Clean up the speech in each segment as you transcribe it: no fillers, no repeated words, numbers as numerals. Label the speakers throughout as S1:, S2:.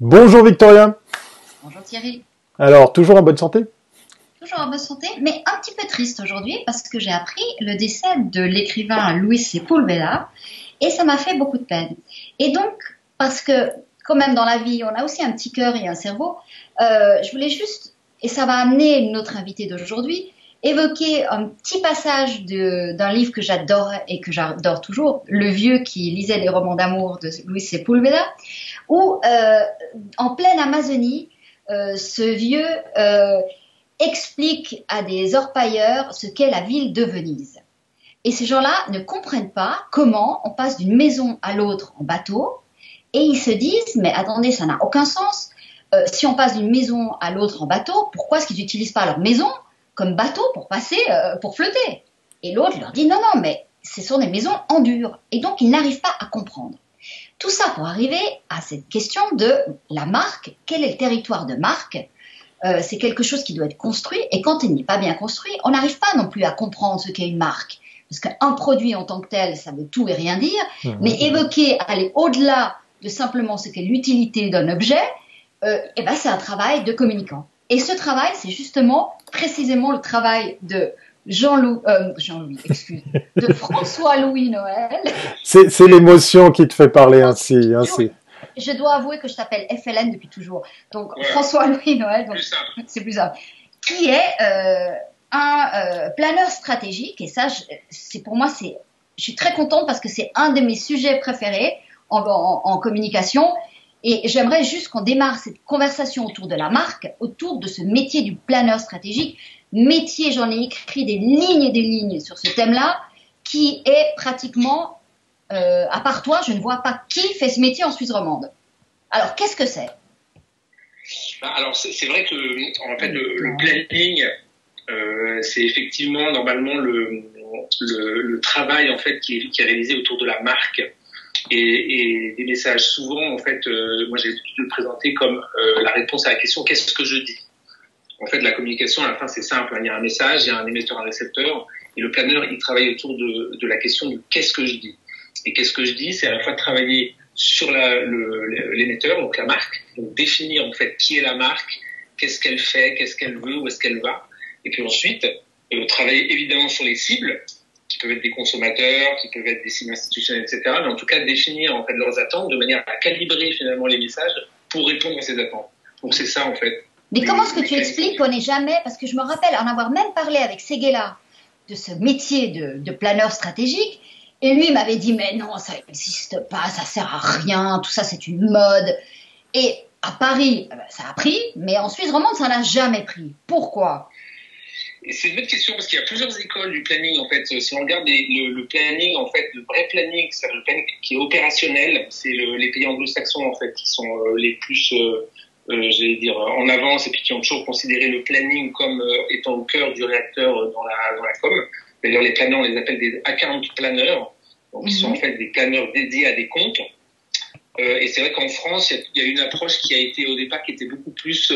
S1: Bonjour Victoria.
S2: Bonjour Thierry,
S1: Alors, toujours en bonne santé?
S2: toujours en bonne santé, mais un petit peu triste aujourd'hui parce que j'ai appris le décès de l'écrivain Luis Sepúlveda et ça m'a fait beaucoup de peine. Et donc, parce que quand même dans la vie, on a aussi un petit cœur et un cerveau, je voulais juste, et ça va amener notre invité d'aujourd'hui, évoquer un petit passage d'un livre que j'adore et que j'adore toujours, Le vieux qui lisait les romans d'amour de Luis Sepúlveda, où en pleine Amazonie, ce vieux explique à des orpailleurs ce qu'est la ville de Venise. Et ces gens-là ne comprennent pas comment on passe d'une maison à l'autre en bateau, et ils se disent, mais attendez, ça n'a aucun sens. Si on passe d'une maison à l'autre en bateau, pourquoi est-ce qu'ils n'utilisent pas leur maison comme bateau pour passer, pour flotter? Et l'autre leur dit, non, non, mais ce sont des maisons en dur. Et donc, ils n'arrivent pas à comprendre. Tout ça pour arriver à cette question de la marque. Quel est le territoire de marque? C'est quelque chose qui doit être construit, et quand il n'est pas bien construit, on n'arrive pas non plus à comprendre ce qu'est une marque. Parce qu'un produit en tant que tel, ça veut tout et rien dire, mais évoquer, aller au-delà de simplement ce qu'est l'utilité d'un objet, eh ben c'est un travail de communicant. Et ce travail, c'est justement, précisément le travail de de François-Louis Noël.
S1: C'est l'émotion qui te fait parler ainsi.
S2: Je dois avouer que je t'appelle FLN depuis toujours. Donc, ouais. François-Louis Noël, donc, c'est plus simple. Qui est un planeur stratégique. Et ça, c'est pour moi, je suis très contente parce que c'est un de mes sujets préférés en communication. Et j'aimerais juste qu'on démarre cette conversation autour de la marque, autour de ce métier du planeur stratégique. Métier, j'en ai écrit des lignes et des lignes sur ce thème-là, qui est pratiquement... à part toi, je ne vois pas qui fait ce métier en Suisse romande. Alors, qu'est-ce que c'est?
S3: Alors, c'est vrai que en fait, le planning, c'est effectivement normalement le travail en fait qui est réalisé autour de la marque et des messages. Souvent, en fait, moi j'ai l'habitude de le présenter comme la réponse à la question qu'est-ce que je dis. En fait, la communication, à la fin, c'est simple. Il y a un message, il y a un émetteur, un récepteur, et le planeur, il travaille autour de la question de qu'est-ce que je dis. Et qu'est-ce que je dis, c'est à la fois de travailler sur l'émetteur, donc la marque, donc définir en fait qui est la marque, qu'est-ce qu'elle fait, qu'est-ce qu'elle veut, où est-ce qu'elle va, et puis ensuite travailler évidemment sur les cibles, qui peuvent être des consommateurs, qui peuvent être des cibles institutionnelles, etc. Mais en tout cas définir en fait leurs attentes de manière à calibrer finalement les messages pour répondre à ces attentes. Donc c'est ça en fait.
S2: Mais comment est-ce que tu expliques qu'on n'est jamais, parce que je me rappelle en avoir même parlé avec Séguéla de ce métier de planeur stratégique. Et lui, il m'avait dit, mais non, ça n'existe pas, ça sert à rien, tout ça, c'est une mode. Et à Paris, ça a pris, mais en Suisse romande, ça n'a jamais pris. Pourquoi?
S3: Et c'est une bonne question, parce qu'il y a plusieurs écoles du planning, en fait. Si on regarde le planning, en fait, le vrai planning, c'est le planning qui est opérationnel, c'est les pays anglo-saxons, en fait, qui sont les plus, j'allais dire, en avance, et puis qui ont toujours considéré le planning comme étant au cœur du réacteur dans la com. D'ailleurs, les planeurs, on les appelle des account planners. Donc, ils sont en fait des planeurs dédiés à des comptes. Et c'est vrai qu'en France, il y a une approche qui a été au départ, qui était beaucoup plus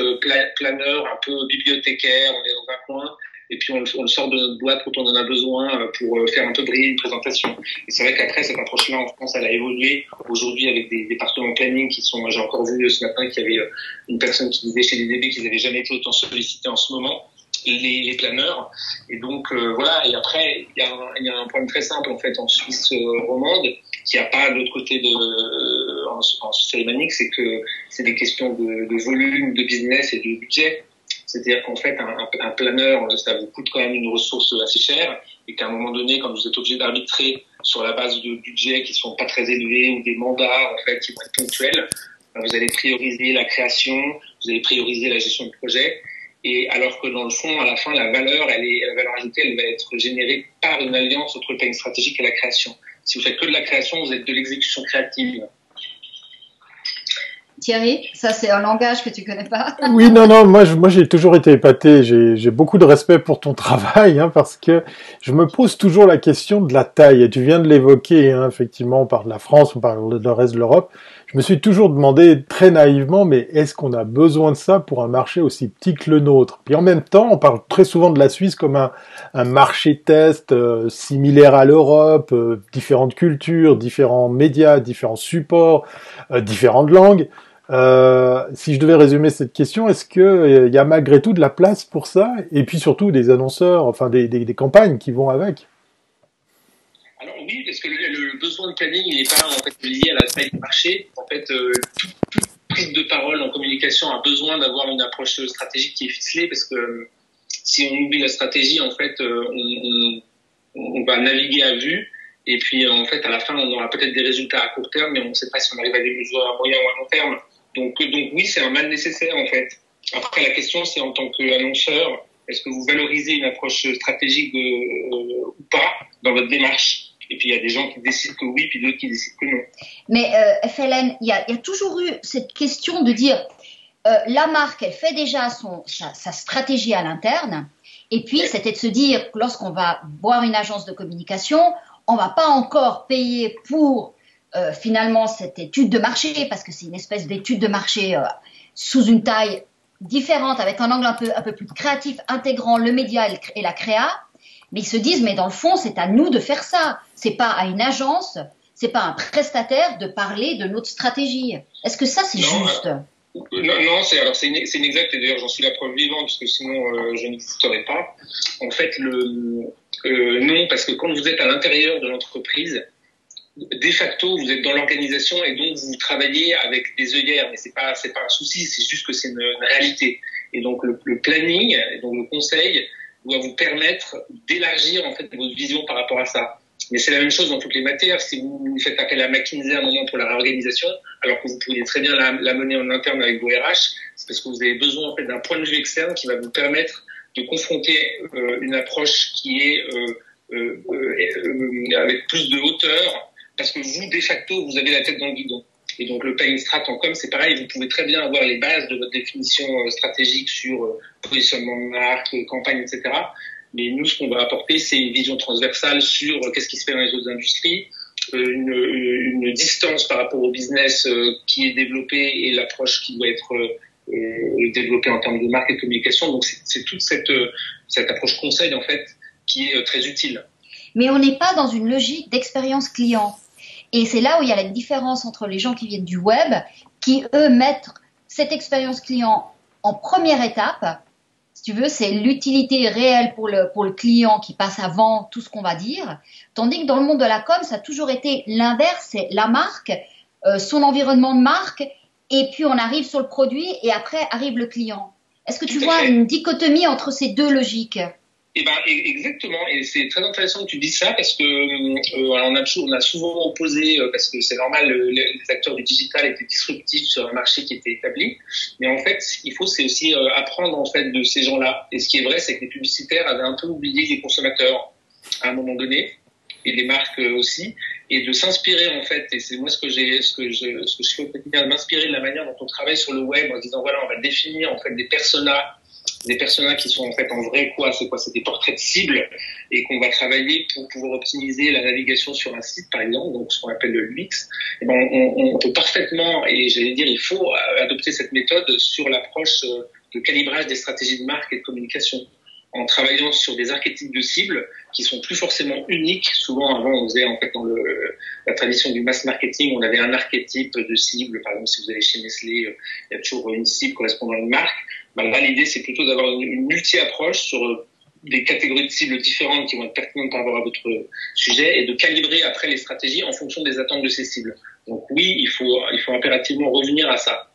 S3: planeur, un peu bibliothécaire. On est dans un coin, et puis on le sort de notre boîte quand on en a besoin pour faire un peu briller une présentation. Et c'est vrai qu'après, cette approche-là, en France, elle a évolué aujourd'hui avec des départements planning qui sont, j'ai encore vu ce matin qu'il y avait une personne qui disait chez les DB qu'ils n'avaient jamais été autant sollicités en ce moment. Les planeurs, et donc voilà. Et après il y a un problème très simple en fait en Suisse romande qui a pas de l'autre côté en Suisse alémanique, c'est que c'est des questions de volume de business et de budget. C'est-à-dire qu'en fait un planeur, ça vous coûte quand même une ressource assez chère, et qu'à un moment donné, quand vous êtes obligé d'arbitrer sur la base de budgets qui sont pas très élevés ou des mandats en fait qui vont être ponctuels, vous allez prioriser la création, vous allez prioriser la gestion de projet. Et alors que dans le fond, à la fin, la valeur ajoutée, elle va être générée par une alliance entre le planning stratégique et la création. Si vous faites que de la création, vous êtes de l'exécution créative.
S2: Thierry, ça c'est un langage que tu connais pas.
S1: Oui, non, moi j'ai toujours été épaté. J'ai beaucoup de respect pour ton travail, parce que je me pose toujours la question de la taille. Et tu viens de l'évoquer, effectivement, on parle de la France, on parle de le reste de l'Europe. Je me suis toujours demandé très naïvement, mais est-ce qu'on a besoin de ça pour un marché aussi petit que le nôtre? Puis en même temps, on parle très souvent de la Suisse comme un marché test similaire à l'Europe, différentes cultures, différents médias, différents supports, différentes langues. Si je devais résumer cette question, est-ce que il y a malgré tout de la place pour ça? Et puis surtout des annonceurs, enfin des campagnes qui vont avec?
S3: Alors oui, parce que le besoin de planning, il n'est pas en fait lié à la taille du marché. En fait, toute prise de parole en communication a besoin d'avoir une approche stratégique qui est ficelée, parce que si on oublie la stratégie, en fait, on va naviguer à vue. Et puis, en fait, à la fin, on aura peut-être des résultats à court terme, mais on ne sait pas si on arrive à des mesures à moyen ou à long terme. Donc oui, c'est un mal nécessaire, en fait. Après, la question, c'est en tant qu'annonceur, est-ce que vous valorisez une approche stratégique ou pas dans votre démarche? Et puis, il y a des gens qui décident que oui, puis d'autres qui décident que non.
S2: Mais FLN, il y a toujours eu cette question de dire, la marque, elle fait déjà sa stratégie à l'interne. Et puis, c'était de se dire, lorsqu'on va voir une agence de communication, on va pas encore payer pour finalement cette étude de marché, parce que c'est une espèce d'étude de marché sous une taille différente, avec un angle un peu plus créatif, intégrant le média et la créa. Mais ils se disent, mais dans le fond, c'est à nous de faire ça. C'est pas à une agence, c'est pas à un prestataire de parler de notre stratégie. Est-ce que ça, c'est juste?
S3: Non, c'est inexact, et d'ailleurs j'en suis la preuve vivante, parce que sinon je n'existerais pas. En fait, non, parce que quand vous êtes à l'intérieur de l'entreprise, de facto vous êtes dans l'organisation, et donc vous travaillez avec des œillères, mais c'est pas un souci, c'est juste que c'est une réalité. Et donc le planning, et donc le conseil, doit vous permettre d'élargir en fait votre vision par rapport à ça. Mais c'est la même chose dans toutes les matières. Si vous faites appel à McKinsey à un moment pour la réorganisation, alors que vous pourriez très bien la mener en interne avec vos RH, c'est parce que vous avez besoin en fait d'un point de vue externe qui va vous permettre de confronter une approche qui est avec plus de hauteur, parce que vous, de facto, vous avez la tête dans le guidon. Et donc le planning strat en com, c'est pareil, vous pouvez très bien avoir les bases de votre définition stratégique sur positionnement de marque, campagne, etc. Mais nous, ce qu'on va apporter, c'est une vision transversale sur qu'est-ce qui se fait dans les autres industries, une distance par rapport au business qui est développée, et l'approche qui doit être développée en termes de marque et de communication. Donc c'est toute cette approche conseil en fait qui est très utile.
S2: Mais on n'est pas dans une logique d'expérience client. Et c'est là où il y a la différence entre les gens qui viennent du web, qui eux mettent cette expérience client en première étape. Si tu veux, c'est l'utilité réelle pour le client qui passe avant tout ce qu'on va dire. Tandis que dans le monde de la com, ça a toujours été l'inverse, c'est la marque, son environnement de marque, et puis on arrive sur le produit, et après arrive le client. Est-ce que tu vois une dichotomie entre ces deux logiques ?
S3: Eh ben, exactement. Et c'est très intéressant que tu dises ça, parce que on a souvent opposé, parce que c'est normal, les acteurs du digital étaient disruptifs sur un marché qui était établi. Mais en fait, ce qu'il faut, c'est aussi apprendre en fait de ces gens-là. Et ce qui est vrai, c'est que les publicitaires avaient un peu oublié les consommateurs à un moment donné, et les marques aussi, et de s'inspirer en fait. Et c'est moi ce que je fais au quotidien, de m'inspirer de la manière dont on travaille sur le web, en se disant voilà, on va définir en fait des personas qui sont en fait en vrai c'est des portraits de cibles, et qu'on va travailler pour pouvoir optimiser la navigation sur un site par exemple, donc ce qu'on appelle le UX. Et ben on peut parfaitement, et j'allais dire il faut adopter cette méthode sur l'approche de calibrage des stratégies de marque et de communication, en travaillant sur des archétypes de cibles qui sont plus forcément uniques. Souvent, avant, on faisait en fait dans la tradition du mass marketing, on avait un archétype de cible. Par exemple, si vous allez chez Nestlé, il y a toujours une cible correspondant à une marque. Ben là, l'idée, c'est plutôt d'avoir une multi-approche sur des catégories de cibles différentes qui vont être pertinentes par rapport à votre sujet, et de calibrer après les stratégies en fonction des attentes de ces cibles. Donc oui, il faut impérativement revenir à ça.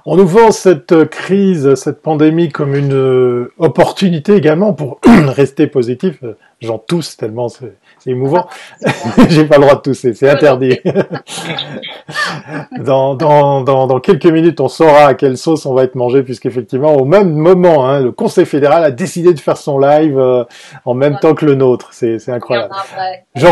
S1: On nous vend cette crise, cette pandémie comme une opportunité également pour rester positif. J'en tousse tellement c'est émouvant. J'ai pas le droit de tousser, c'est interdit. Dans quelques minutes, on saura à quelle sauce on va être mangé, puisqu'effectivement, au même moment, hein, le Conseil fédéral a décidé de faire son live en même temps que le nôtre. C'est incroyable. Je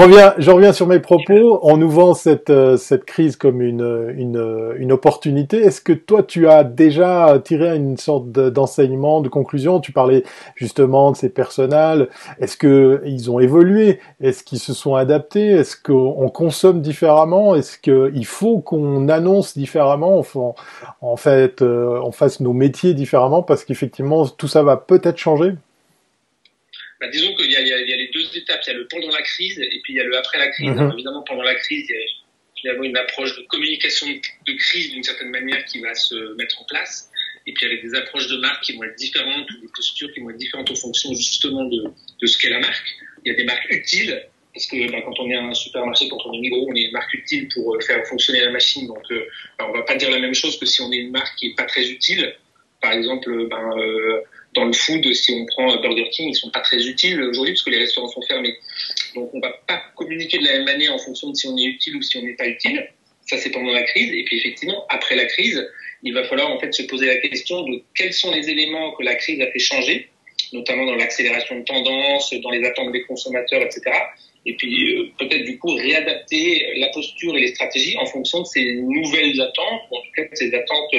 S1: reviens sur mes propos. On nous vend cette crise comme une opportunité. Est-ce que toi, tu as déjà tiré une sorte d'enseignement, de conclusion? Tu parlais justement de ces personnels. Est-ce que ils ont évolué? Est-ce qu'ils se sont adaptés? Est-ce qu'on consomme différemment? Est-ce qu'il faut qu'on annonce différemment? En fait, on fasse nos métiers différemment, parce qu'effectivement, tout ça va peut-être changer?
S3: Bah, disons qu'il y a les deux étapes. Il y a le pendant la crise, et puis il y a le après la crise. Alors, évidemment, pendant la crise, il y a finalement une approche de communication de crise d'une certaine manière qui va se mettre en place, et puis avec des approches de marque qui vont être différentes, ou des postures qui vont être différentes en fonction justement de ce qu'est la marque. Il y a des marques utiles, parce que quand on est un supermarché, quand on est Migros, on est une marque utile pour faire fonctionner la machine, donc on va pas dire la même chose que si on est une marque qui est pas très utile. Par exemple, dans le food, si on prend Burger King, ils sont pas très utiles aujourd'hui parce que les restaurants sont fermés. Donc on va pas communiquer de la même manière en fonction de si on est utile ou si on n'est pas utile. Ça, c'est pendant la crise. Et puis effectivement, après la crise, il va falloir en fait se poser la question de quels sont les éléments que la crise a fait changer, notamment dans l'accélération de tendance, dans les attentes des consommateurs, etc. Et puis peut-être du coup réadapter la posture et les stratégies en fonction de ces nouvelles attentes, ou en tout cas de ces attentes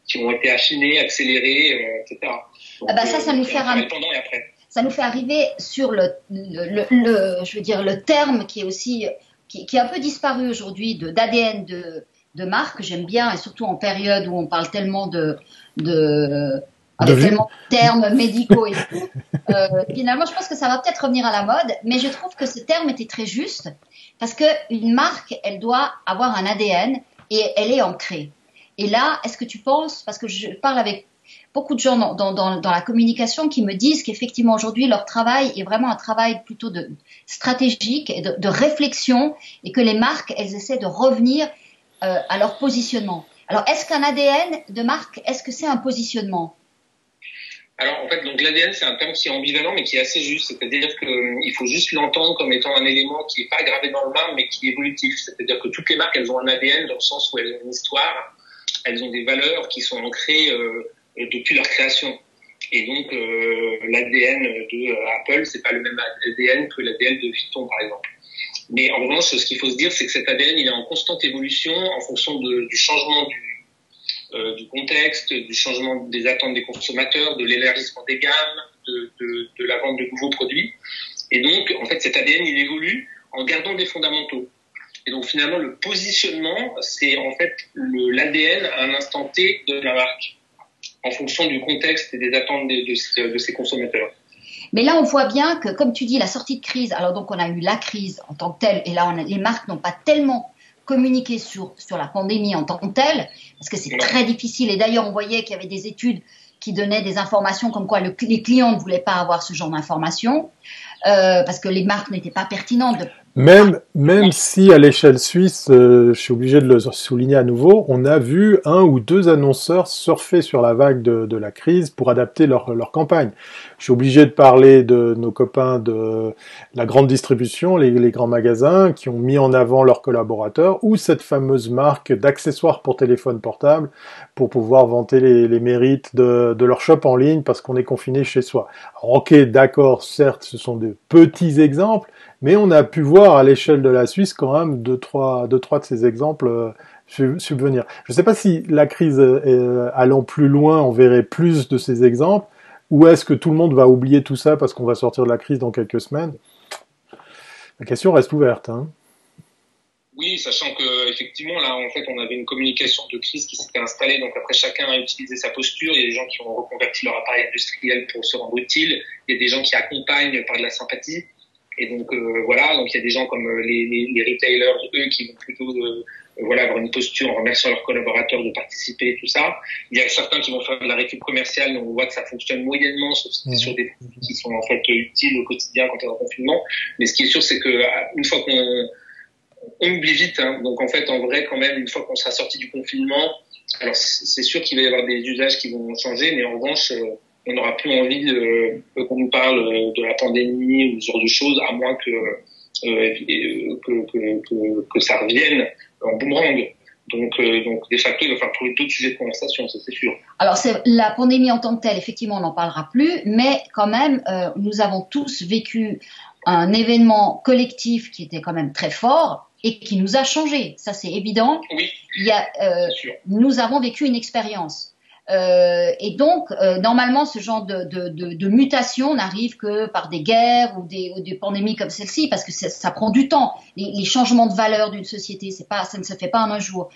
S3: qui ont été affinées, accélérées, etc. Donc,
S2: ça nous fait ça nous fait arriver sur je veux dire le terme qui est aussi qui est un peu disparu aujourd'hui d'ADN de marque. J'aime bien, et surtout en période où on parle tellement avec tellement de termes médicaux et tout. Finalement, je pense que ça va peut-être revenir à la mode, mais je trouve que ce terme était très juste parce que une marque, elle doit avoir un ADN et elle est ancrée. Et là, est-ce que tu penses, parce que je parle avec beaucoup de gens dans la communication qui me disent qu'effectivement aujourd'hui leur travail est vraiment un travail plutôt stratégique et de réflexion, et que les marques, elles essaient de revenir à leur positionnement. Alors, est-ce qu'un ADN de marque, est-ce que c'est un positionnement ?
S3: Alors en fait, donc l'ADN, c'est un terme qui est ambivalent mais qui est assez juste, c'est-à-dire qu'il faut juste l'entendre comme étant un élément qui n'est pas gravé dans le marbre mais qui est évolutif, c'est-à-dire que toutes les marques, elles ont un ADN dans le sens où elles ont une histoire, elles ont des valeurs qui sont ancrées depuis leur création. Et donc l'ADN de Apple, c'est pas le même ADN que l'ADN de Vuitton par exemple. Mais en revanche, ce qu'il faut se dire, c'est que cet ADN, il est en constante évolution en fonction du changement du contexte, du changement des attentes des consommateurs, de l'élargissement des gammes, de la vente de nouveaux produits. Et donc, en fait, cet ADN, il évolue en gardant des fondamentaux. Et donc, finalement, le positionnement, c'est en fait l'ADN à un instant T de la marque, en fonction du contexte et des attentes de ses consommateurs.
S2: Mais là, on voit bien que, comme tu dis, la sortie de crise, alors donc on a eu la crise en tant que telle, et là, les marques n'ont pas tellement communiqué sur la pandémie en tant que telle, parce que c'est très difficile. Et d'ailleurs, on voyait qu'il y avait des études qui donnaient des informations comme quoi les clients ne voulaient pas avoir ce genre d'informations, parce que les marques n'étaient pas pertinentes.
S1: Même si à l'échelle suisse, je suis obligé de le souligner à nouveau, on a vu 1 ou 2 annonceurs surfer sur la vague de la crise pour adapter leur campagne. Je suis obligé de parler de nos copains de la grande distribution, les grands magasins, qui ont mis en avant leurs collaborateurs, ou cette fameuse marque d'accessoires pour téléphone portable pour pouvoir vanter les mérites de leur shop en ligne parce qu'on est confiné chez soi. Alors, ok, d'accord, certes, ce sont de petits exemples, mais on a pu voir à l'échelle de la Suisse quand même deux, trois de ces exemples subvenir. Je ne sais pas si la crise allant plus loin, on verrait plus de ces exemples, ou est-ce que tout le monde va oublier tout ça parce qu'on va sortir de la crise dans quelques semaines ? La question reste ouverte. Hein.
S3: Oui, sachant que effectivement là, en fait, on avait une communication de crise qui s'était installée. Donc après, chacun a utilisé sa posture. Il y a des gens qui ont reconverti leur appareil industriel pour se rendre utile. Il y a des gens qui accompagnent par de la sympathie. Et donc voilà, donc il y a des gens comme les retailers, eux, qui vont plutôt avoir une posture en remerciant leurs collaborateurs de participer, tout ça. Il y a certains qui vont faire de la récup commerciale, donc on voit que ça fonctionne moyennement sur des produits qui sont en fait utiles au quotidien quand on est en confinement. Mais ce qui est sûr, c'est que une fois on oublie vite, hein. Donc en fait, en vrai, quand même, une fois qu'on sera sorti du confinement, alors c'est sûr qu'il va y avoir des usages qui vont changer, mais en revanche, on n'aura plus envie qu'on nous parle de la pandémie ou ce genre de choses, à moins que ça revienne en boomerang. Donc de facto, il va falloir trouver d'autres sujets de conversation, ça c'est sûr.
S2: Alors la pandémie en tant que telle, effectivement, on n'en parlera plus, mais quand même, nous avons tous vécu un événement collectif qui était quand même très fort et qui nous a changé. Ça, c'est évident.
S3: Oui.
S2: Nous avons vécu une expérience. Et donc, normalement, ce genre de mutation n'arrive que par des guerres ou des pandémies comme celle-ci, parce que ça prend du temps. Les changements de valeur d'une société, ça ne se fait pas en un jour.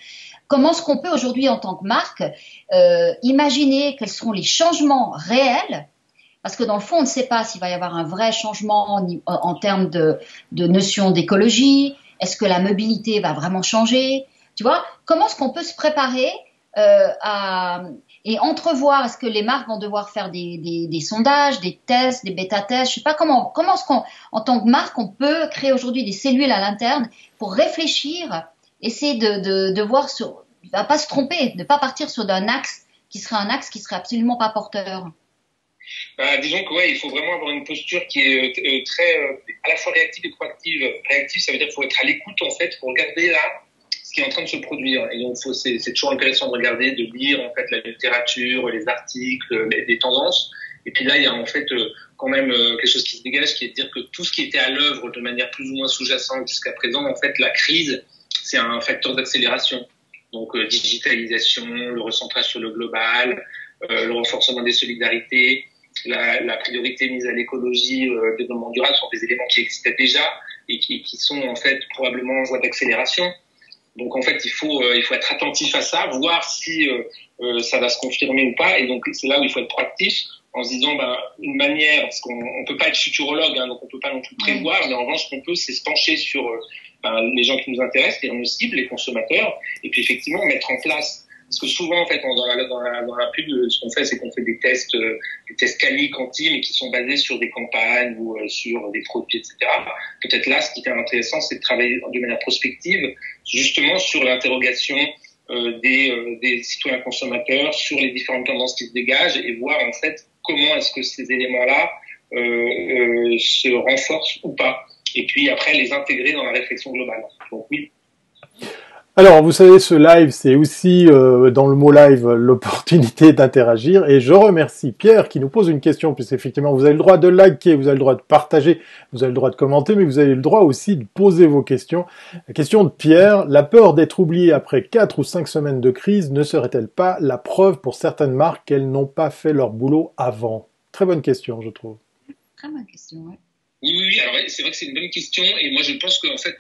S2: Comment est-ce qu'on peut aujourd'hui, en tant que marque, imaginer quels seront les changements réels? Parce que dans le fond, on ne sait pas s'il va y avoir un vrai changement en termes de notion d'écologie, Est-ce que la mobilité va vraiment changer? Tu vois, comment est-ce qu'on peut se préparer et entrevoir? Est-ce que les marques vont devoir faire des sondages, des tests, des bêta-tests? Je sais pas comment est-ce qu'on, en tant que marque, on peut créer aujourd'hui des cellules à l'interne pour réfléchir, essayer de voir ne pas se tromper, ne pas partir sur un axe qui serait absolument pas porteur.
S3: Disons que ouais, il faut vraiment avoir une posture qui est très à la fois réactive et proactive. Réactive, ça veut dire qu'il faut être à l'écoute en fait, pour regarder là ce qui est en train de se produire. Et donc c'est toujours intéressant de regarder, de lire en fait la littérature, les articles, les tendances. Et puis là, il y a en fait quand même quelque chose qui se dégage, qui est de dire que tout ce qui était à l'œuvre de manière plus ou moins sous-jacente jusqu'à présent, en fait, la crise, c'est un facteur d'accélération. Donc digitalisation, le recentrage sur le global, le renforcement des solidarités, la priorité mise à l'écologie, développement durable sont des éléments qui existaient déjà et qui sont en fait probablement en voie d'accélération. Donc en fait il faut être attentif à ça, voir si ça va se confirmer ou pas. Et donc c'est là où il faut être proactif en se disant une manière, parce qu'on peut pas être futurologue, hein, donc on peut pas non plus prévoir, mais en revanche ce qu'on peut c'est se pencher sur les gens qui nous intéressent, c'est-à-dire nos cibles, les consommateurs, et puis effectivement mettre en place. Parce que souvent, en fait, dans la pub, ce qu'on fait, c'est qu'on fait des tests quali, quanti, mais qui sont basés sur des campagnes ou sur des produits, etc. Peut-être là, ce qui est intéressant, c'est de travailler de manière prospective, justement sur l'interrogation des citoyens consommateurs, sur les différentes tendances qui se dégagent, et voir en fait comment est-ce que ces éléments-là se renforcent ou pas. Et puis après, les intégrer dans la réflexion globale. Donc oui.
S1: Alors, vous savez, ce live, c'est aussi, dans le mot live, l'opportunité d'interagir. Et je remercie Pierre qui nous pose une question, puisqu'effectivement, vous avez le droit de liker, vous avez le droit de partager, vous avez le droit de commenter, mais vous avez le droit aussi de poser vos questions. La question de Pierre, la peur d'être oublié après 4 ou 5 semaines de crise ne serait-elle pas la preuve pour certaines marques qu'elles n'ont pas fait leur boulot avant? Très bonne question, je trouve.
S2: Très bonne question, oui.
S3: Oui, alors c'est vrai que c'est une bonne question, et moi je pense qu'en fait...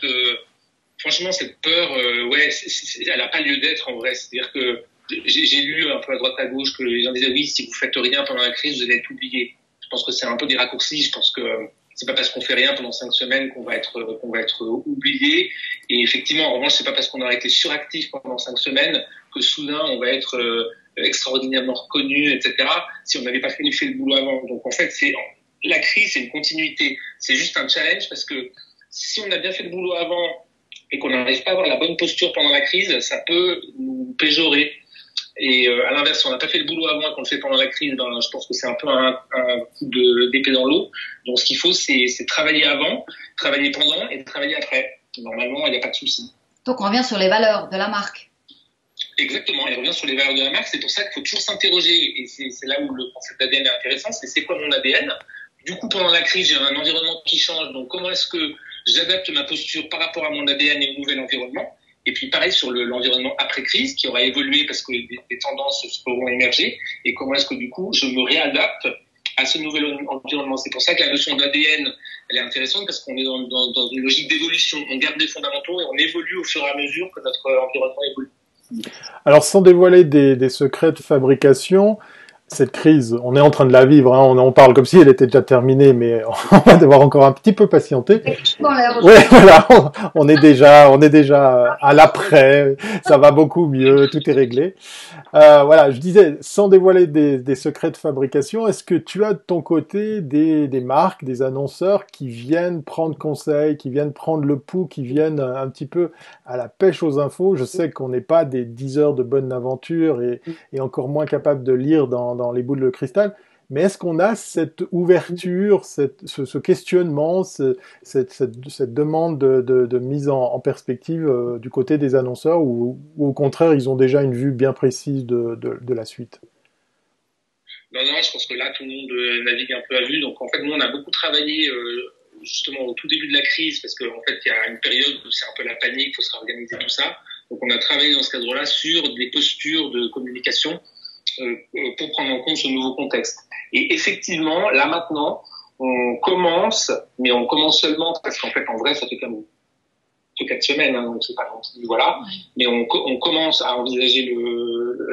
S3: franchement, cette peur, elle n'a pas lieu d'être en vrai. C'est-à-dire que j'ai lu un peu à droite à gauche que les gens disaient oui, si vous faites rien pendant la crise, vous allez être oublié. Je pense que c'est un peu des raccourcis. Je pense que c'est pas parce qu'on fait rien pendant 5 semaines qu'on va être oublié. Et effectivement, en revanche, c'est pas parce qu'on a été suractif pendant 5 semaines que soudain on va être extraordinairement reconnu, etc. Si on n'avait pas fait le boulot avant. Donc en fait, la crise, c'est une continuité. C'est juste un challenge parce que si on a bien fait le boulot avant et qu'on n'arrive pas à avoir la bonne posture pendant la crise, ça peut nous péjorer. Et à l'inverse, si on n'a pas fait le boulot avant et qu'on le fait pendant la crise, je pense que c'est un peu un coup d'épée dans l'eau. Donc ce qu'il faut, c'est travailler avant, travailler pendant et travailler après. Normalement, il n'y a pas de souci.
S2: Donc on revient sur les valeurs de la marque.
S3: Exactement, on revient sur les valeurs de la marque. C'est pour ça qu'il faut toujours s'interroger. Et c'est là où le concept d'ADN est intéressant. C'est quoi mon ADN? Du coup, pendant la crise, j'ai un environnement qui change. Donc comment est-ce que j'adapte ma posture par rapport à mon ADN et au nouvel environnement? Et puis pareil sur l'environnement après-crise qui aura évolué parce que des tendances seront émergées. Et comment est-ce que du coup je me réadapte à ce nouvel environnement? C'est pour ça que la notion d'ADN, elle est intéressante parce qu'on est dans une logique d'évolution. On garde des fondamentaux et on évolue au fur et à mesure que notre environnement évolue.
S1: Alors sans dévoiler des secrets de fabrication, cette crise, on est en train de la vivre, hein, on parle comme si elle était déjà terminée, mais on va devoir encore un petit peu patienter. Ouais, voilà, on est déjà à l'après, ça va beaucoup mieux, tout est réglé. Voilà, je disais, sans dévoiler des secrets de fabrication, est-ce que tu as de ton côté des marques, des annonceurs qui viennent prendre conseil, qui viennent prendre le pouls, qui viennent un petit peu à la pêche aux infos? Je sais qu'on n'est pas des 10 heures de bonne aventure et encore moins capable de lire dans les boules de cristal, mais est-ce qu'on a cette ouverture, ce questionnement, cette demande de mise en perspective du côté des annonceurs, ou au contraire, ils ont déjà une vue bien précise de la suite?
S3: Non, je pense que là, tout le monde navigue un peu à vue. Donc, en fait, nous, on a beaucoup travaillé justement au tout début de la crise, parce qu'en fait, il y a une période où c'est un peu la panique, il faut se réorganiser tout ça. Donc, on a travaillé dans ce cadre-là sur des postures de communication pour prendre en compte ce nouveau contexte. Et effectivement, là maintenant, on commence, mais on commence seulement parce qu'en fait, en vrai, ça fait quand même 4 semaines, hein, donc c'est pas non plus, voilà. Mais on commence à envisager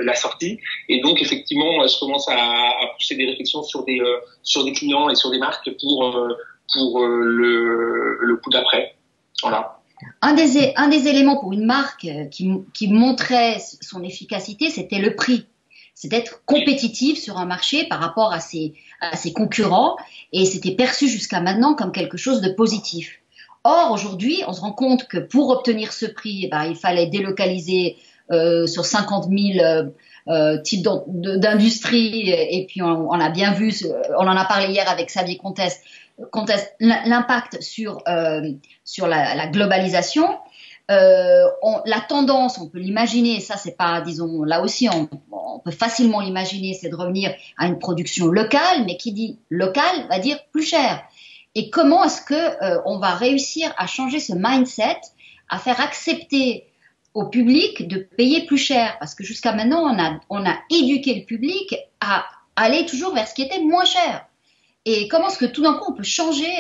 S3: la sortie, et donc effectivement, je commence à pousser des réflexions sur des clients et sur des marques pour le coup d'après. Voilà.
S2: un des éléments pour une marque qui montrait son efficacité, c'était le prix. C'est d'être compétitif sur un marché par rapport à ses concurrents, et c'était perçu jusqu'à maintenant comme quelque chose de positif. Or, aujourd'hui, on se rend compte que pour obtenir ce prix, il fallait délocaliser sur 50 000 types d'industries, et puis on a bien vu, on en a parlé hier avec Xavier Comtesse, l'impact sur la globalisation. La tendance, on peut l'imaginer, ça c'est pas, disons, là aussi on peut facilement l'imaginer, c'est de revenir à une production locale, mais qui dit local va dire plus cher. Et comment est-ce que on va réussir à changer ce mindset, à faire accepter au public de payer plus cher? Parce que jusqu'à maintenant, on a éduqué le public à aller toujours vers ce qui était moins cher. Et comment est-ce que tout d'un coup on peut changer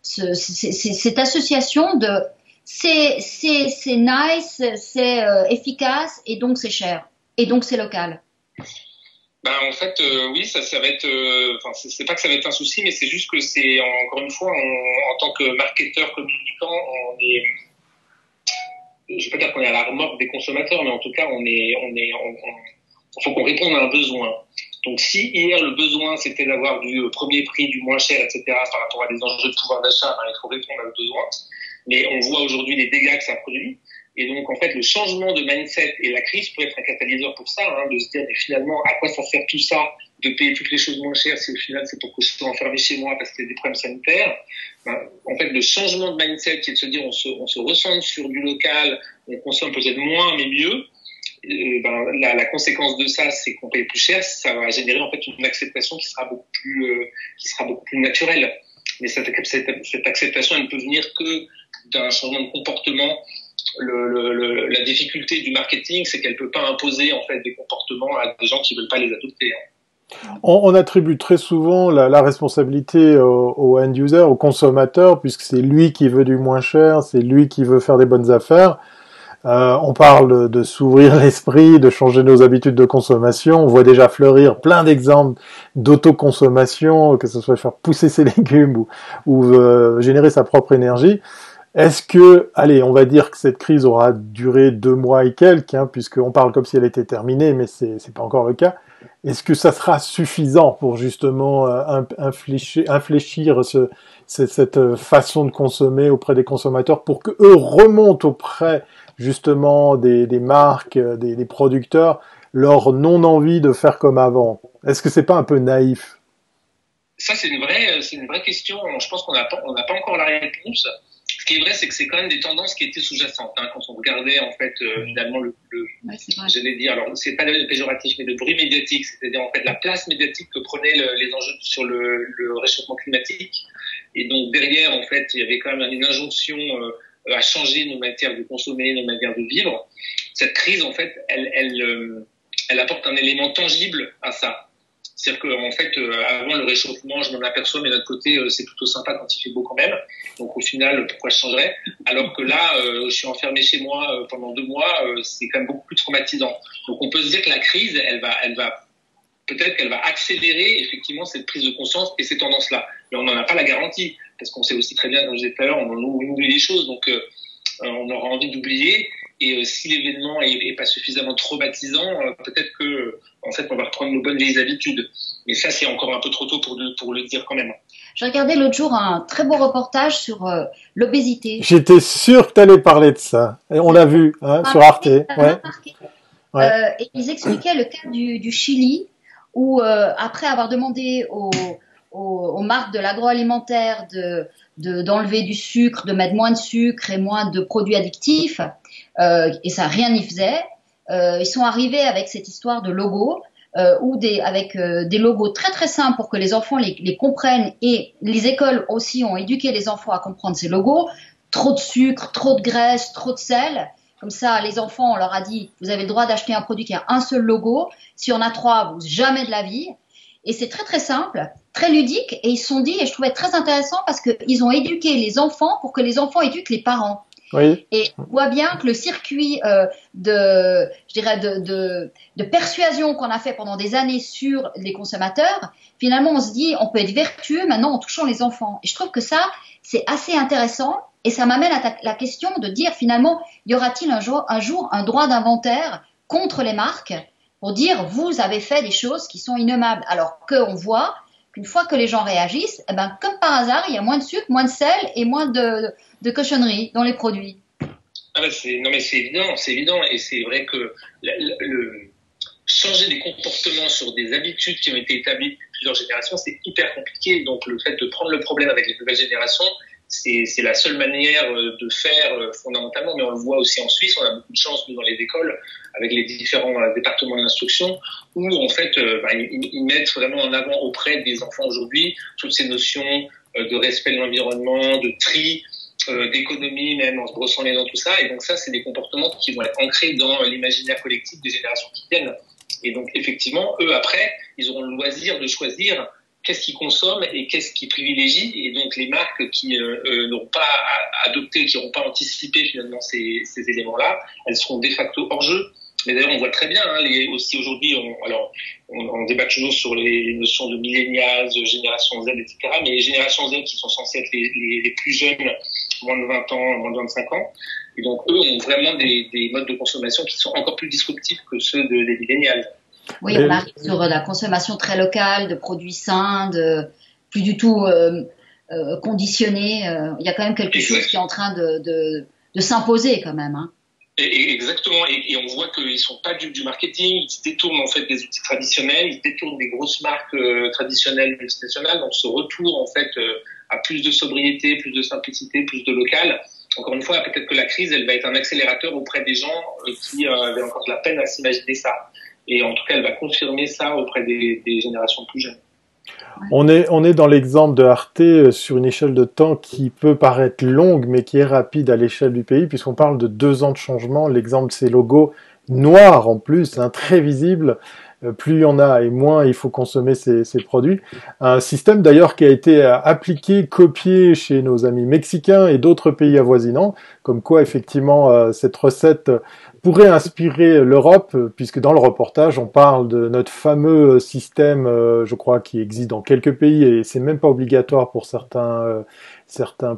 S2: cette association de c'est nice, c'est efficace, et donc c'est cher, et donc c'est local?
S3: En fait, oui, ça va être. Enfin, c'est pas que ça va être un souci, mais c'est juste que c'est encore une fois, en tant que marketeur communicant, on est. Je vais pas dire qu'on est à la remorque des consommateurs, mais en tout cas, faut qu'on réponde à un besoin. Donc, si hier le besoin c'était d'avoir du premier prix, du moins cher, etc., par rapport à des enjeux de pouvoir d'achat, il faut répondre à ce besoin. Mais on voit aujourd'hui les dégâts que ça produit. Et donc, en fait, le changement de mindset et la crise peut être un catalyseur pour ça, de se dire, mais finalement, à quoi ça sert tout ça, de payer toutes les choses moins chères si au final c'est pour que je sois enfermé chez moi parce qu'il y a des problèmes sanitaires. En fait, le changement de mindset qui est de se dire, on se recentre sur du local, on consomme peut-être moins mais mieux. La conséquence de ça, c'est qu'on paye plus cher, ça va générer en fait une acceptation qui sera beaucoup plus naturelle. Mais cette acceptation, elle ne peut venir que d'un changement de comportement. La difficulté du marketing, c'est qu'elle peut pas imposer en fait des comportements à des gens qui veulent pas les adopter.
S1: On attribue très souvent la responsabilité au end user, au consommateur, puisque c'est lui qui veut du moins cher, c'est lui qui veut faire des bonnes affaires. On parle de s'ouvrir l'esprit, de changer nos habitudes de consommation. On voit déjà fleurir plein d'exemples d'autoconsommation, que ce soit faire pousser ses légumes ou générer sa propre énergie. Est-ce que, allez, on va dire que cette crise aura duré 2 mois et quelques, puisqu'on parle comme si elle était terminée, mais c'est pas encore le cas. Est-ce que ça sera suffisant pour justement infléchir cette façon de consommer auprès des consommateurs pour que eux remontent auprès justement des marques, des producteurs, leur non-envie de faire comme avant? Est-ce que c'est pas un peu naïf?
S3: Ça, c'est une vraie question. Je pense qu'on n'a pas encore la réponse. Ce qui est vrai, c'est que c'est quand même des tendances qui étaient sous-jacentes. Quand on regardait, en fait, finalement, j'allais dire, alors, c'est pas le péjoratif, mais le bruit médiatique, c'est-à-dire, en fait, la place médiatique que prenaient les enjeux sur le réchauffement climatique. Et donc, derrière, en fait, il y avait quand même une injonction à changer nos manières de consommer, nos manières de vivre. Cette crise, en fait, elle apporte un élément tangible à ça. C'est-à-dire qu'en fait, avant le réchauffement, je m'en aperçois, mais d'un côté, c'est plutôt sympa quand il fait beau quand même. Donc au final, pourquoi je changerais? Alors que là, je suis enfermé chez moi pendant 2 mois, c'est quand même beaucoup plus traumatisant. Donc on peut se dire que la crise, peut-être qu'elle va accélérer effectivement cette prise de conscience et ces tendances-là. Mais on n'en a pas la garantie, parce qu'on sait aussi très bien, comme je disais tout à l'heure, on oublie les choses, donc on aura envie d'oublier. Et si l'événement est pas suffisamment traumatisant, peut-être que en fait on va reprendre nos bonnes vieilles habitudes. Mais ça, c'est encore un peu trop tôt pour le dire quand même.
S2: J'ai regardé l'autre jour un très beau reportage sur l'obésité.
S1: J'étais sûr que tu allais parler de ça. Et on l'a vu sur Arte. Ouais.
S2: Et ils expliquaient le cas du Chili, où après avoir demandé aux marques de l'agroalimentaire d'enlever du sucre, de mettre moins de sucre et moins de produits addictifs, et ça rien n'y faisait, ils sont arrivés avec cette histoire de logo, avec des logos très très simples pour que les enfants les comprennent, et les écoles aussi ont éduqué les enfants à comprendre ces logos. Trop de sucre, trop de graisse, trop de sel. Comme ça, les enfants, on leur a dit, vous avez le droit d'acheter un produit qui a un seul logo. Si on a 3, vous jamais de la vie. Et c'est très très simple, très ludique. Et ils se sont dit, et je trouvais très intéressant parce qu'ils ont éduqué les enfants pour que les enfants éduquent les parents.
S1: Oui.
S2: Et on voit bien que le circuit de persuasion qu'on a fait pendant des années sur les consommateurs, finalement on se dit on peut être vertueux maintenant en touchant les enfants. Et je trouve que ça c'est assez intéressant Et ça m'amène à la question de dire finalement, y aura-t-il un jour un droit d'inventaire contre les marques pour dire vous avez fait des choses qui sont innommables, alors qu'on voit qu'une fois que les gens réagissent, eh ben, comme par hasard, il y a moins de sucre, moins de sel et moins de cochonneries dans les produits.
S3: Ah ben non mais c'est évident, et c'est vrai que changer des comportements sur des habitudes qui ont été établies depuis plusieurs générations, c'est hyper compliqué. Donc le fait de prendre le problème avec les nouvelles générations, c'est la seule manière de faire fondamentalement, mais on le voit aussi en Suisse, on a beaucoup de chance nous dans les écoles avec les différents départements d'instruction où en fait ils mettent vraiment en avant auprès des enfants aujourd'hui toutes ces notions de respect de l'environnement, de tri, d'économie même en se brossant les dents, tout ça. Et donc ça, c'est des comportements qui vont être ancrés dans l'imaginaire collectif des générations qui viennent. Et donc effectivement, eux après, ils auront le loisir de choisir qu'est-ce qu'ils consomment et qu'est-ce qu'ils privilégient. Et donc les marques qui n'auront pas adopté, qui n'auront pas anticipé finalement ces éléments-là, elles seront de facto hors jeu. Mais d'ailleurs, on voit très bien, aussi aujourd'hui, on débat toujours sur les notions de millennials, génération Z, etc. Mais les générations Z qui sont censées être les plus jeunes, moins de 20 ans, moins de 25 ans. Et donc, eux ont vraiment des modes de consommation qui sont encore plus disruptifs que ceux des millennials.
S2: Oui, on arrive sur la consommation très locale, de produits sains, plus du tout conditionnés. Il y a quand même quelque chose qui est en train de s'imposer quand même. Hein.
S3: Exactement, et on voit qu'ils sont pas du marketing, ils se détournent en fait des outils traditionnels, ils se détournent des grosses marques traditionnelles multinationales, donc ce retour en fait à plus de sobriété, plus de simplicité, plus de local. Encore une fois, peut-être que la crise, elle va être un accélérateur auprès des gens qui avaient encore de la peine à s'imaginer ça. Et en tout cas, elle va confirmer ça auprès des générations plus jeunes.
S1: On est dans l'exemple de Arte sur une échelle de temps qui peut paraître longue, mais qui est rapide à l'échelle du pays, puisqu'on parle de 2 ans de changement. L'exemple de ces logos noirs en plus, très visibles. Plus il y en a et moins il faut consommer ces produits. Un système d'ailleurs qui a été appliqué, copié chez nos amis mexicains et d'autres pays avoisinants, comme quoi effectivement cette recette pourrait inspirer l'Europe, puisque dans le reportage on parle de notre fameux système, je crois, qui existe dans quelques pays et c'est même pas obligatoire pour certains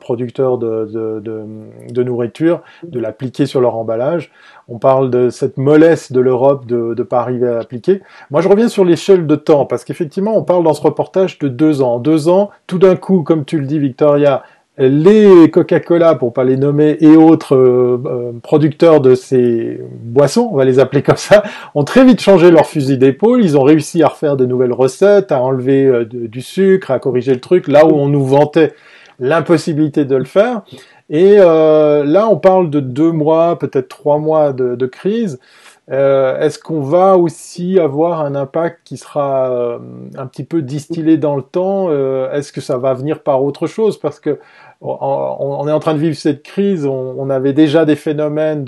S1: producteurs de nourriture, de l'appliquer sur leur emballage. On parle de cette mollesse de l'Europe de pas arriver à l'appliquer. Moi, je reviens sur l'échelle de temps, parce qu'effectivement, on parle dans ce reportage de 2 ans. En 2 ans, tout d'un coup, comme tu le dis, Victoria, les Coca-Cola, pour pas les nommer, et autres producteurs de ces boissons, on va les appeler comme ça, ont très vite changé leur fusil d'épaule. Ils ont réussi à refaire de nouvelles recettes, à enlever du sucre, à corriger le truc, là où on nous vantait l'impossibilité de le faire. Et là, on parle de 2 mois, peut-être 3 mois de crise. Est-ce qu'on va aussi avoir un impact qui sera un petit peu distillé dans le temps? Est-ce que ça va venir par autre chose? Parce que on est en train de vivre cette crise. On avait déjà des phénomènes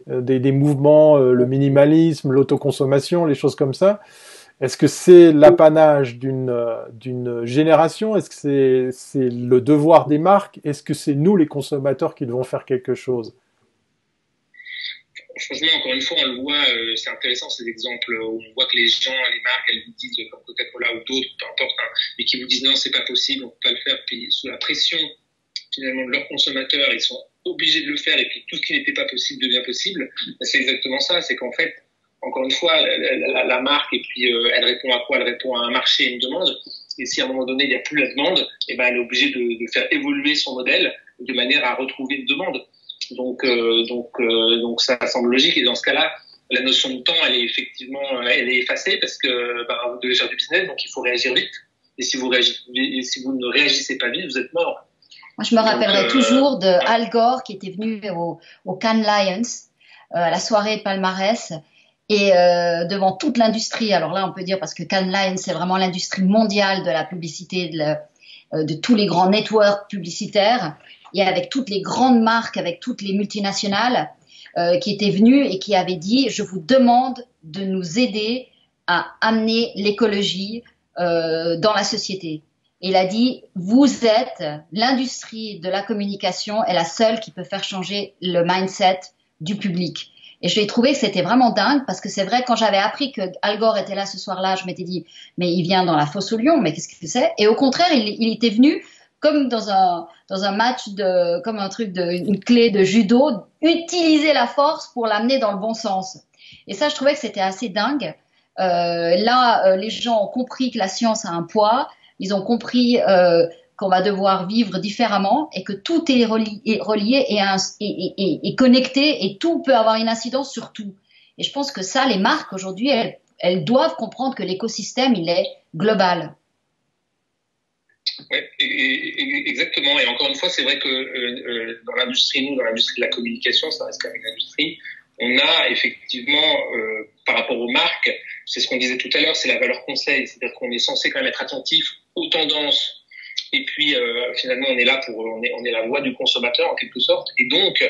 S1: des mouvements, le minimalisme, l'autoconsommation, les choses comme ça. Est-ce que c'est l'apanage d'une génération? Est-ce que c'est le devoir des marques? Est-ce que c'est nous, les consommateurs, qui devons faire quelque chose?
S3: Franchement, encore une fois, on le voit, c'est intéressant ces exemples où on voit que les gens, les marques, elles vous disent, comme Coca-Cola ou d'autres, peu importe, mais qui vous disent non, c'est pas possible, on peut pas le faire, puis sous la pression finalement de leurs consommateurs, ils sont obligés de le faire, et puis tout ce qui n'était pas possible devient possible. C'est exactement ça, c'est qu'en fait, encore une fois, la marque, et puis elle répond à quoi? Elle répond à un marché et une demande. Et si à un moment donné, il n'y a plus la demande, eh ben, elle est obligée de faire évoluer son modèle de manière à retrouver une demande. Donc ça semble logique. Et dans ce cas-là, la notion de temps, elle est effectivement, elle est effacée parce que vous devez faire du business, donc il faut réagir vite. Et si vous ne réagissez pas vite, vous êtes mort.
S2: Moi, je me rappellerai toujours de Al Gore qui était venu au Cannes Lions à la soirée de palmarès. Et devant toute l'industrie, alors là on peut dire, parce que Cannes Lions c'est vraiment l'industrie mondiale de la publicité, de tous les grands networks publicitaires, et avec toutes les grandes marques, avec toutes les multinationales qui étaient venues et qui avaient dit « Je vous demande de nous aider à amener l'écologie dans la société ». Et il a dit « Vous êtes, l'industrie de la communication est la seule qui peut faire changer le mindset du public ». Et je l'ai trouvé que c'était vraiment dingue, parce que c'est vrai, quand j'avais appris que Al Gore était là ce soir-là, je m'étais dit, mais il vient dans la fosse au lion, mais qu'est-ce que c'est? Et au contraire, il était venu comme dans un match comme un truc une clé de judo, utiliser la force pour l'amener dans le bon sens. Et ça, je trouvais que c'était assez dingue. Les gens ont compris que la science a un poids, ils ont compris qu'on va devoir vivre différemment et que tout est relié et connecté et tout peut avoir une incidence sur tout. Et je pense que ça, les marques aujourd'hui, elles doivent comprendre que l'écosystème, il est global.
S3: Oui, exactement. Et encore une fois, c'est vrai que dans l'industrie de la communication, ça reste quand même une industrie, on a effectivement, par rapport aux marques, c'est ce qu'on disait tout à l'heure, c'est la valeur conseil. C'est-à-dire qu'on est censé quand même être attentif aux tendances. Et puis, finalement, on est la voix du consommateur en quelque sorte. Et donc,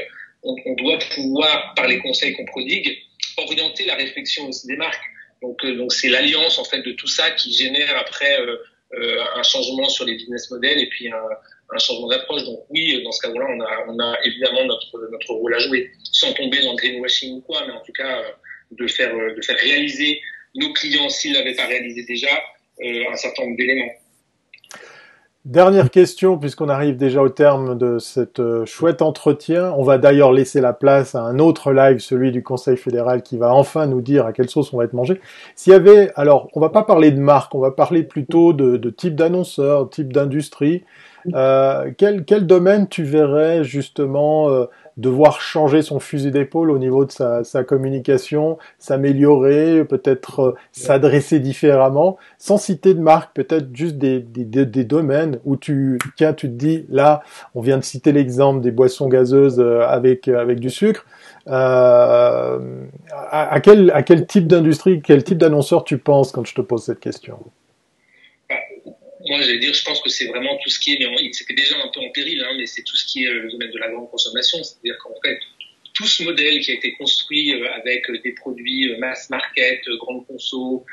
S3: on doit pouvoir, par les conseils qu'on prodigue, orienter la réflexion aussi des marques. Donc c'est l'alliance en fait de tout ça qui génère après un changement sur les business models et puis un changement d'approche. Donc oui, dans ce cas-là, on a évidemment notre rôle à jouer, sans tomber dans le greenwashing ou quoi, mais en tout cas de faire réaliser nos clients, s'ils l'avaient pas réalisé déjà, un certain nombre d'éléments.
S1: Dernière question, puisqu'on arrive déjà au terme de cette chouette entretien. On va d'ailleurs laisser la place à un autre live, celui du Conseil fédéral, qui va enfin nous dire à quelle sauce on va être mangé. S'il y avait, alors, on va pas parler de marque, on va parler plutôt de type d'annonceur, type d'industrie. Quel domaine tu verrais justement devoir changer son fusil d'épaule au niveau de sa communication, s'améliorer, peut-être s'adresser différemment, sans citer de marque, peut-être juste des domaines où tu te dis, là, on vient de citer l'exemple des boissons gazeuses avec du sucre. À quel type d'industrie, quel type d'annonceur tu penses quand je te pose cette question?
S3: Moi, j'allais dire, je pense que c'est vraiment tout ce qui est, mais c'était déjà un peu en péril, hein, mais c'est tout ce qui est le domaine de la grande consommation. C'est-à-dire qu'en fait, tout ce modèle qui a été construit avec des produits mass market, grande conso,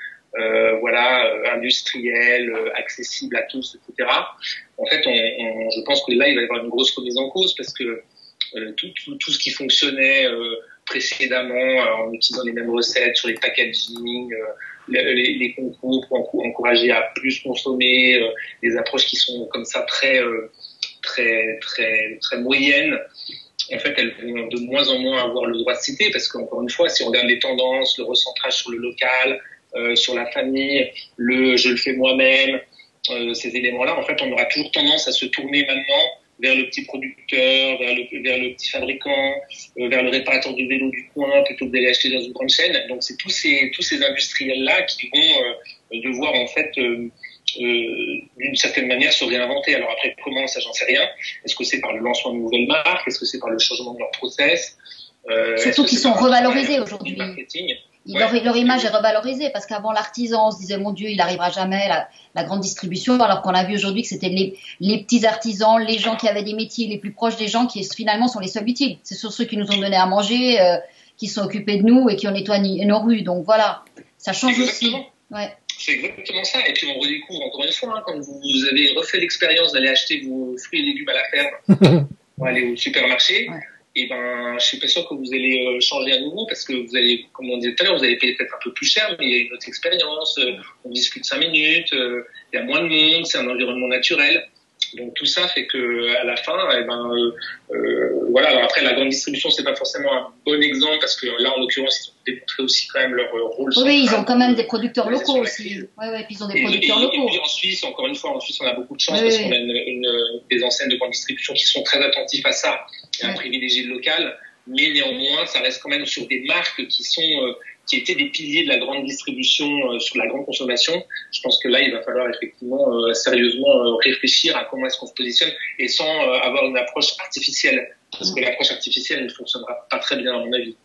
S3: industriels, accessibles à tous, etc. En fait, je pense que là, il va y avoir une grosse remise en cause parce que tout ce qui fonctionnait précédemment en utilisant les mêmes recettes sur les packaging, les concours pour encourager à plus consommer, des approches qui sont comme ça très moyennes. En fait, elles vont de moins en moins avoir le droit de citer parce qu'encore une fois, si on regarde les tendances, le recentrage sur le local, sur la famille, je le fais moi-même, ces éléments-là, en fait, on aura toujours tendance à se tourner maintenant vers le petit producteur, vers le petit fabricant, vers le réparateur de vélo du coin, plutôt que d'aller acheter dans une grande chaîne. Donc c'est tous ces industriels-là qui vont devoir en fait d'une certaine manière se réinventer. Alors après comment, ça j'en sais rien. Est-ce que c'est par le lancement de nouvelles marques? Est-ce que c'est par le changement de leur process?
S2: Surtout qu'ils sont revalorisés aujourd'hui. Leur image est revalorisée parce qu'avant l'artisan, on se disait mon Dieu, il n'arrivera jamais la grande distribution, alors qu'on a vu aujourd'hui que c'était les petits artisans, les gens qui avaient des métiers les plus proches des gens qui finalement sont les seuls utiles. C'est sur ceux qui nous ont donné à manger, qui sont occupés de nous et qui ont nettoyé nos rues. Donc voilà, ça change aussi. Ouais.
S3: C'est exactement ça. Et puis on redécouvre encore une fois, quand vous avez refait l'expérience d'aller acheter vos fruits et légumes à la ferme, pour aller au supermarché. Ouais. Et je suis pas sûr que vous allez changer à nouveau parce que vous allez, comme on disait tout à l'heure, vous allez payer peut-être un peu plus cher, mais il y a une autre expérience, on discute 5 minutes, il y a moins de monde, c'est un environnement naturel. Donc tout ça fait que à la fin, Alors après la grande distribution c'est pas forcément un bon exemple parce que là en l'occurrence ils ont démontré aussi quand même leur rôle.
S2: Oui, ils ont quand même des producteurs locaux aussi. Ouais, puis ils ont des producteurs locaux.
S3: Et puis en Suisse, encore une fois, on a beaucoup de chance parce qu'on a des enseignes de grande distribution qui sont très attentifs à ça et à privilégier le local. Mais néanmoins, ça reste quand même sur des marques qui étaient des piliers de la grande distribution sur la grande consommation. Je pense que là, il va falloir effectivement sérieusement réfléchir à comment est-ce qu'on se positionne et sans avoir une approche artificielle. Parce que l'approche artificielle ne fonctionnera pas très bien à mon avis.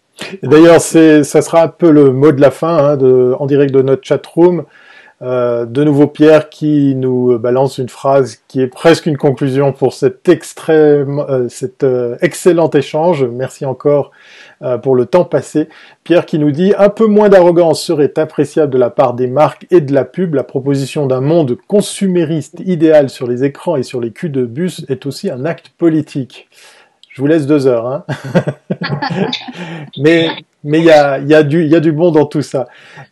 S1: D'ailleurs, ça sera un peu le mot de la fin en direct de notre chatroom. De nouveau Pierre qui nous balance une phrase qui est presque une conclusion pour cet excellent échange. Merci encore pour le temps passé. Pierre qui nous dit « Un peu moins d'arrogance serait appréciable de la part des marques et de la pub. La proposition d'un monde consumériste idéal sur les écrans et sur les culs de bus est aussi un acte politique. » Je vous laisse 2 heures. Mais Mais il y a du bon dans tout ça.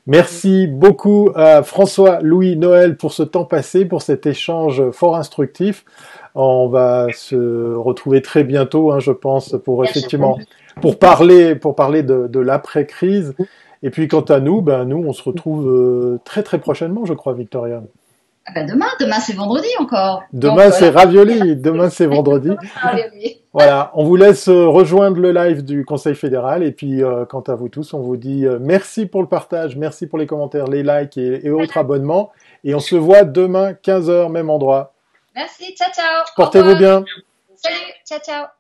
S1: Merci beaucoup à François, Louis, Noël pour ce temps passé, pour cet échange fort instructif. On va se retrouver très bientôt, hein, je pense, pour effectivement, pour parler de l'après-crise. Et puis, quant à nous, nous, on se retrouve très, très prochainement, je crois, Victoria.
S2: Demain c'est vendredi encore.
S1: Demain, c'est ravioli. Demain, c'est vendredi. Voilà, on vous laisse rejoindre le live du Conseil fédéral. Et puis, quant à vous tous, on vous dit merci pour le partage, merci pour les commentaires, les likes et autres abonnements. Et on se voit demain, 15h, même endroit.
S2: Merci, ciao, ciao.
S1: Portez-vous bien.
S2: Salut, ciao, ciao.